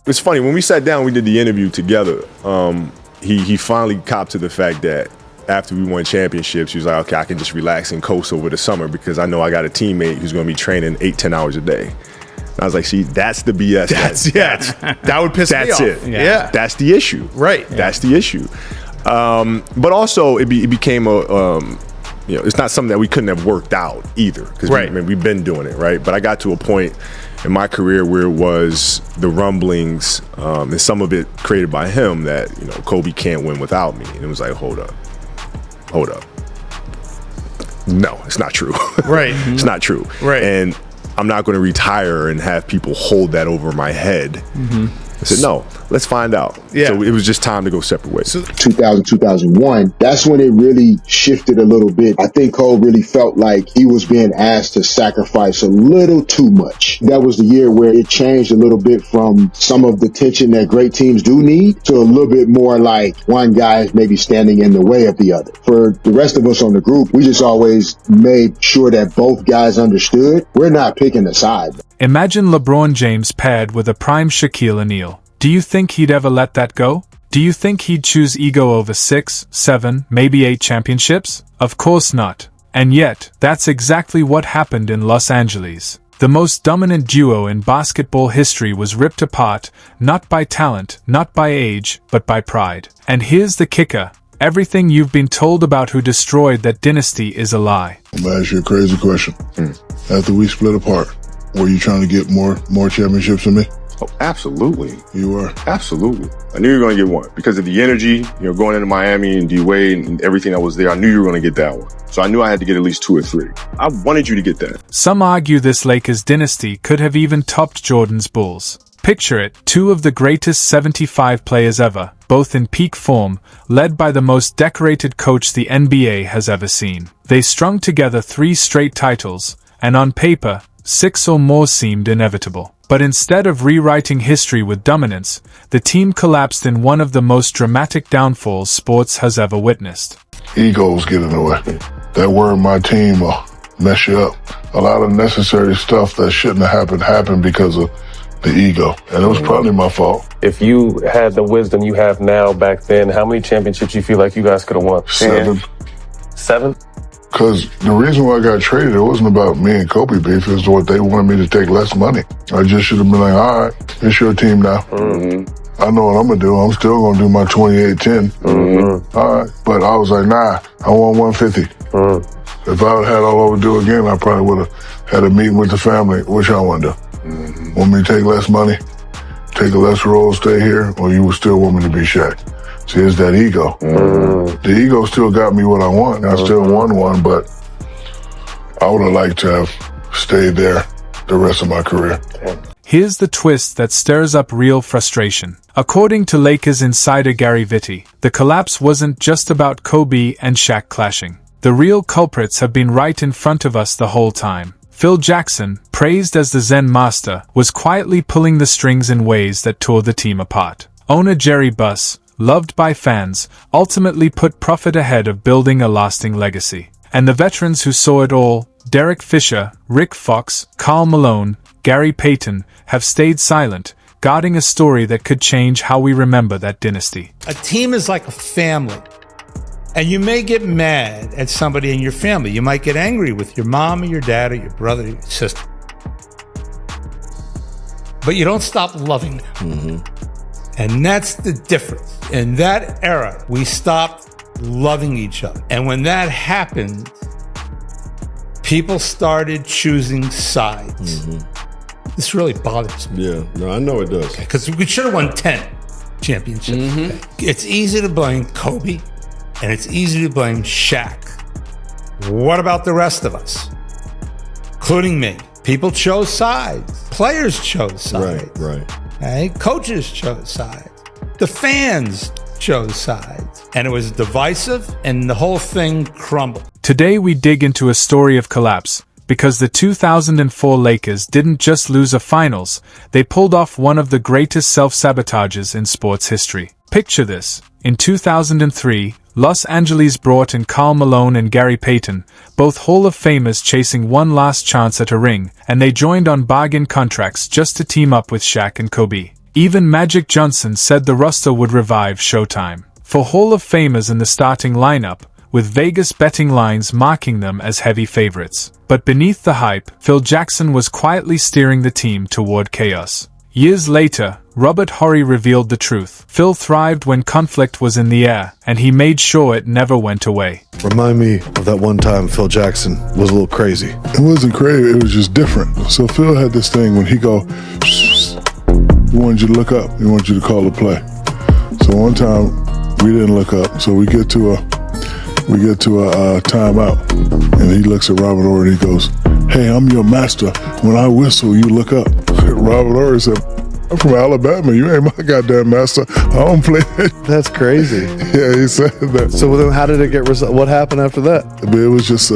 It's funny, when we sat down, we did the interview together. He finally copped to the fact that after we won championships, he was like, okay, I can just relax and coast over the summer because I know I got a teammate who's going to be training 8-10 hours a day. And I was like, see, that's the BS. That would piss me off. That's it. Yeah. That's the issue. Right. That's the issue. But also, it became it's not something that we couldn't have worked out either. Because we've been doing it, right? But I got to a point in my career where it was the rumblings, and some of it created by him, that Kobe can't win without me. And it was like, hold up. No, it's not true. Right. It's not true. Right. And I'm not going to retire and have people hold that over my head. I said, no, let's find out. Yeah. So it was just time to go separate ways. 2000, 2001, that's when it really shifted a little bit. I think Cole really felt like he was being asked to sacrifice a little too much. That was the year where it changed a little bit from some of the tension that great teams do need to a little bit more like one guy is maybe standing in the way of the other. For the rest of us on the group, we just always made sure that both guys understood we're not picking a side. Imagine LeBron James paired with a prime Shaquille O'Neal. Do you think he'd ever let that go? Do you think he'd choose ego over 6, 7, maybe 8 championships? Of course not. And yet, that's exactly what happened in Los Angeles. The most dominant duo in basketball history was ripped apart, not by talent, not by age, but by pride. And here's the kicker. Everything you've been told about who destroyed that dynasty is a lie. I'm gonna ask you a crazy question. After we split apart, were you trying to get more championships than me? Oh, absolutely. You were? Absolutely. I knew you were going to get one because of the energy, going into Miami and D-Wade and everything that was there. I knew you were going to get that one. So I knew I had to get at least 2 or 3. I wanted you to get that. Some argue this Lakers dynasty could have even topped Jordan's Bulls. Picture it, 2 of the greatest 75 players ever, both in peak form, led by the most decorated coach the NBA has ever seen. They strung together 3 straight titles, and on paper, 6 or more seemed inevitable. But instead of rewriting history with dominance, the team collapsed in one of the most dramatic downfalls sports has ever witnessed. Egos get in the way. That word, my team, will mess you up. A lot of necessary stuff that shouldn't have happened because of the ego. And it was probably my fault. If you had the wisdom you have now back then, how many championships you feel like you guys could have won? 7. 7? Because the reason why I got traded, it wasn't about me and Kobe beef. It was what they wanted me to take less money. I just should have been like, all right, it's your team now. I know what I'm going to do. I'm still going to do my 28-10. All right. But I was like, nah, I want 150. If I had all over to do again, I probably would have had a meeting with the family. What y'all want to do? Want me to take less money, take a less role, stay here, or you would still want me to be Shaq? See, it's that ego. The ego still got me what I want. I still won one, but I would have liked to have stayed there the rest of my career. Here's the twist that stirs up real frustration. According to Lakers insider Gary Vitti, the collapse wasn't just about Kobe and Shaq clashing. The real culprits have been right in front of us the whole time. Phil Jackson, praised as the Zen master, was quietly pulling the strings in ways that tore the team apart. Owner Jerry Buss, loved by fans, ultimately put profit ahead of building a lasting legacy. And the veterans who saw it all, Derek Fisher, Rick Fox, Karl Malone, Gary Payton, have stayed silent, guarding a story that could change how we remember that dynasty. A team is like a family. And you may get mad at somebody in your family. You might get angry with your mom or your dad or your brother or your sister. But you don't stop loving them. And that's the difference. In that era, we stopped loving each other. And when that happened, people started choosing sides. This really bothers me. Yeah, no, I know it does. Because we should have won 10 championships. Okay? It's easy to blame Kobe, and it's easy to blame Shaq. What about the rest of us? Including me. People chose sides. Players chose sides. Right. Okay? Coaches chose sides. The fans chose sides. And it was divisive, and the whole thing crumbled. Today we dig into a story of collapse, because the 2004 Lakers didn't just lose a finals, they pulled off one of the greatest self-sabotages in sports history. Picture this. In 2003, Los Angeles brought in Karl Malone and Gary Payton, both Hall of Famers chasing one last chance at a ring, and they joined on bargain contracts just to team up with Shaq and Kobe. Even Magic Johnson said the roster would revive Showtime for Hall of Famers in the starting lineup, with Vegas betting lines marking them as heavy favorites. But beneath the hype, Phil Jackson was quietly steering the team toward chaos. Years later, Robert Horry revealed the truth. Phil thrived when conflict was in the air, and he made sure it never went away. Remind me of that one time Phil Jackson was a little crazy. It wasn't crazy, it was just different. So Phil had this thing when he go, he wanted you to look up, he wanted you to call a play. So one time, we didn't look up, so we get to a timeout, and he looks at Robert Horry and he goes, "Hey, I'm your master. When I whistle, you look up." Robert Horry said, "I'm from Alabama. You ain't my goddamn master. I don't play that." That's crazy. Yeah, he said that. So then how did it get what happened after that? But it was just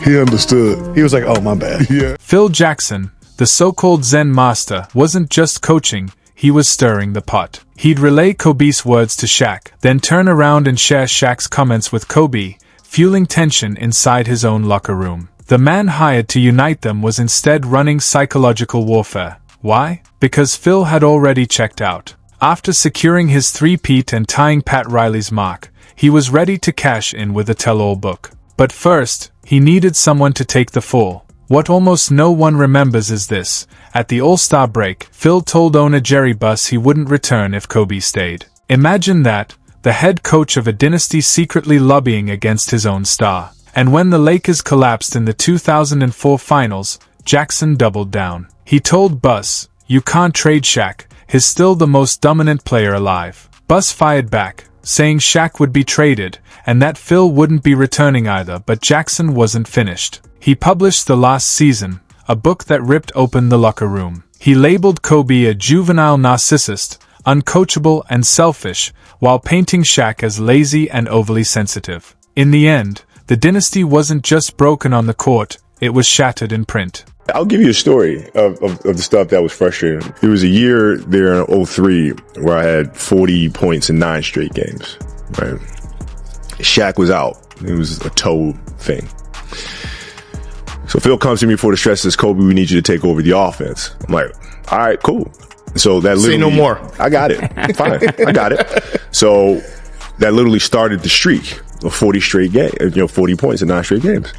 he understood. He was like, "Oh, my bad." Yeah. Phil Jackson, the so-called Zen master, wasn't just coaching, he was stirring the pot. He'd relay Kobe's words to Shaq, then turn around and share Shaq's comments with Kobe, fueling tension inside his own locker room. The man hired to unite them was instead running psychological warfare. Why? Because Phil had already checked out. After securing his three-peat and tying Pat Riley's mark, he was ready to cash in with a tell-all book. But first, he needed someone to take the fall. What almost no one remembers is this: at the All-Star break, Phil told owner Jerry Buss he wouldn't return if Kobe stayed. Imagine that, the head coach of a dynasty secretly lobbying against his own star. And when the Lakers collapsed in the 2004 finals, Jackson doubled down. He told Buss, "You can't trade Shaq, he's still the most dominant player alive." Buss fired back, saying Shaq would be traded, and that Phil wouldn't be returning either, but Jackson wasn't finished. He published The Last Season, a book that ripped open the locker room. He labeled Kobe a juvenile narcissist, uncoachable and selfish, while painting Shaq as lazy and overly sensitive. In the end, the dynasty wasn't just broken on the court, it was shattered in print. I'll give you a story of the stuff that was frustrating. There was a year there in 2003 where I had 40 points in 9 straight games. Right? Shaq was out. It was a toe thing. So Phil comes to me before the stretch, says, "Kobe, we need you to take over the offense." I'm like, "All right, cool." So that literally, say no more. I got it. Fine, I got it. So that literally started the streak of 40 straight games. 40 points in 9 straight games.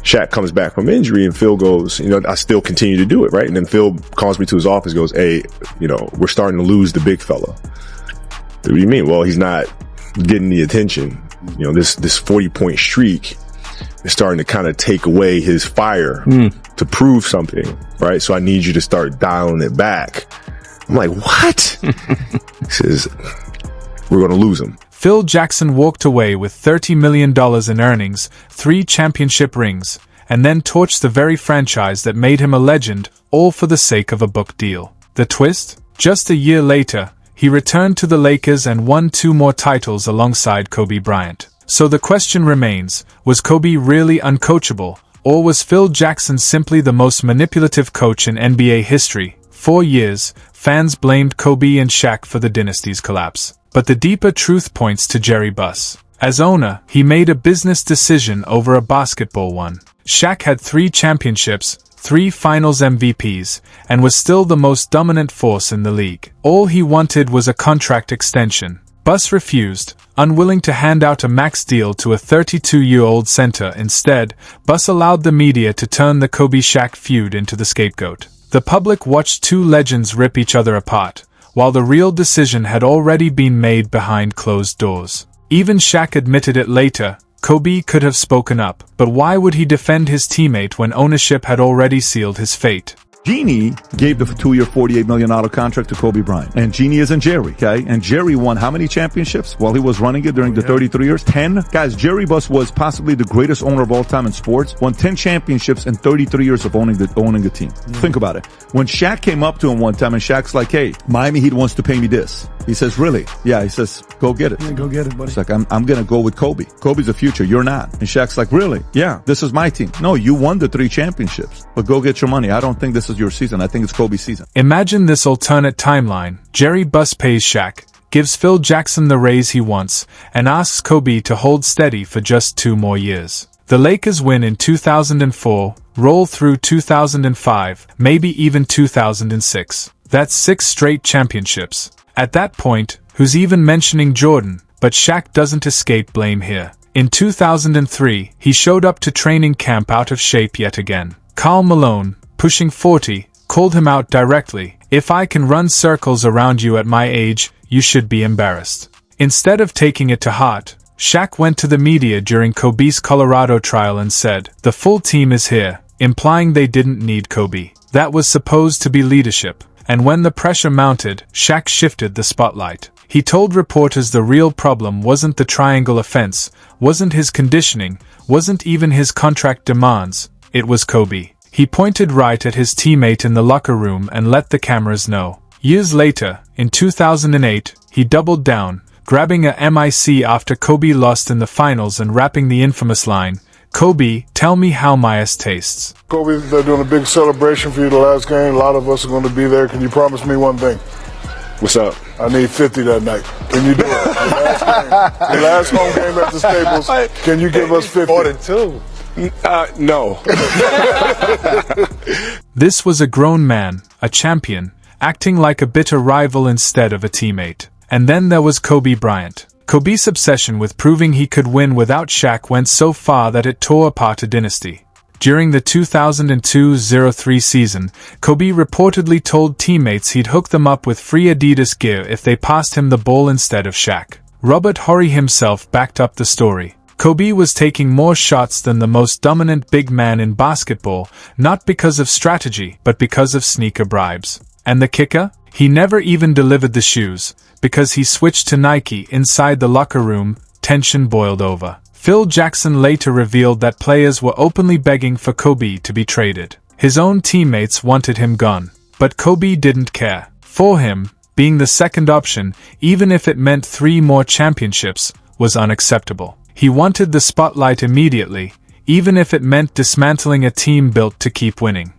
Shaq comes back from injury, and Phil goes, I still continue to do it, right? And then Phil calls me to his office, goes, "Hey, we're starting to lose the big fella." What do you mean? Well, he's not getting the attention. This 40-point streak is starting to kind of take away his fire to prove something, right? So I need you to start dialing it back. I'm like, "What?" He says, "We're going to lose him." Phil Jackson walked away with $30 million in earnings, 3 championship rings, and then torched the very franchise that made him a legend, all for the sake of a book deal. The twist? Just a year later, he returned to the Lakers and won 2 more titles alongside Kobe Bryant. So the question remains, was Kobe really uncoachable, or was Phil Jackson simply the most manipulative coach in NBA history? For years, fans blamed Kobe and Shaq for the dynasty's collapse. But the deeper truth points to Jerry Buss. As owner, he made a business decision over a basketball one. Shaq had 3 championships, 3 finals MVPs, and was still the most dominant force in the league. All he wanted was a contract extension. Buss refused, unwilling to hand out a max deal to a 32-year-old center. Instead, Buss allowed the media to turn the Kobe-Shaq feud into the scapegoat. The public watched 2 legends rip each other apart, while the real decision had already been made behind closed doors. Even Shaq admitted it later. Kobe could have spoken up, but why would he defend his teammate when ownership had already sealed his fate? Jeannie gave the 2-year, $48 million contract to Kobe Bryant. And Jeannie isn't Jerry, okay? And Jerry won how many championships while he was running it during the 33 years? 10. Guys, Jerry Buss was possibly the greatest owner of all time in sports. Won 10 championships in 33 years of owning the team. Think about it. When Shaq came up to him one time and Shaq's like, "Hey, Miami Heat wants to pay me this." He says, "Really?" "Yeah." He says, "Go get it." Yeah, go get it, buddy. It's like, I'm going to go with Kobe. Kobe's the future. You're not. And Shaq's like, "Really?" "Yeah, this is my team." "No, you won the 3 championships, but go get your money. I don't think this is your season. I think it's Kobe's season." Imagine this alternate timeline. Jerry Buss pays Shaq, gives Phil Jackson the raise he wants, and asks Kobe to hold steady for just 2 more years. The Lakers win in 2004, roll through 2005, maybe even 2006. That's 6 straight championships. At that point, who's even mentioning Jordan? But Shaq doesn't escape blame here. In 2003, he showed up to training camp out of shape yet again. Karl Malone, pushing 40, called him out directly. "If I can run circles around you at my age, you should be embarrassed." Instead of taking it to heart, Shaq went to the media during Kobe's Colorado trial and said, "The full team is here," implying they didn't need Kobe. That was supposed to be leadership. And when the pressure mounted, Shaq shifted the spotlight. He told reporters the real problem wasn't the triangle offense, wasn't his conditioning, wasn't even his contract demands, it was Kobe. He pointed right at his teammate in the locker room and let the cameras know. Years later, in 2008, he doubled down, grabbing a mic after Kobe lost in the finals and rapping the infamous line, "Kobe, tell me how my ass tastes." Kobe, they're doing a big celebration for you the last game. A lot of us are going to be there. Can you promise me one thing? What's up? I need 50 that night. Can you do it? The last home game at the Staples, can you give us 50? Ordered two. No. This was a grown man, a champion, acting like a bitter rival instead of a teammate. And then there was Kobe Bryant. Kobe's obsession with proving he could win without Shaq went so far that it tore apart a dynasty. During the 2002-03 season, Kobe reportedly told teammates he'd hook them up with free Adidas gear if they passed him the ball instead of Shaq. Robert Horry himself backed up the story. Kobe was taking more shots than the most dominant big man in basketball, not because of strategy, but because of sneaker bribes. And the kicker? He never even delivered the shoes. Because he switched to Nike inside the locker room, tension boiled over. Phil Jackson later revealed that players were openly begging for Kobe to be traded. His own teammates wanted him gone. But Kobe didn't care. For him, being the second option, even if it meant 3 more championships, was unacceptable. He wanted the spotlight immediately, even if it meant dismantling a team built to keep winning.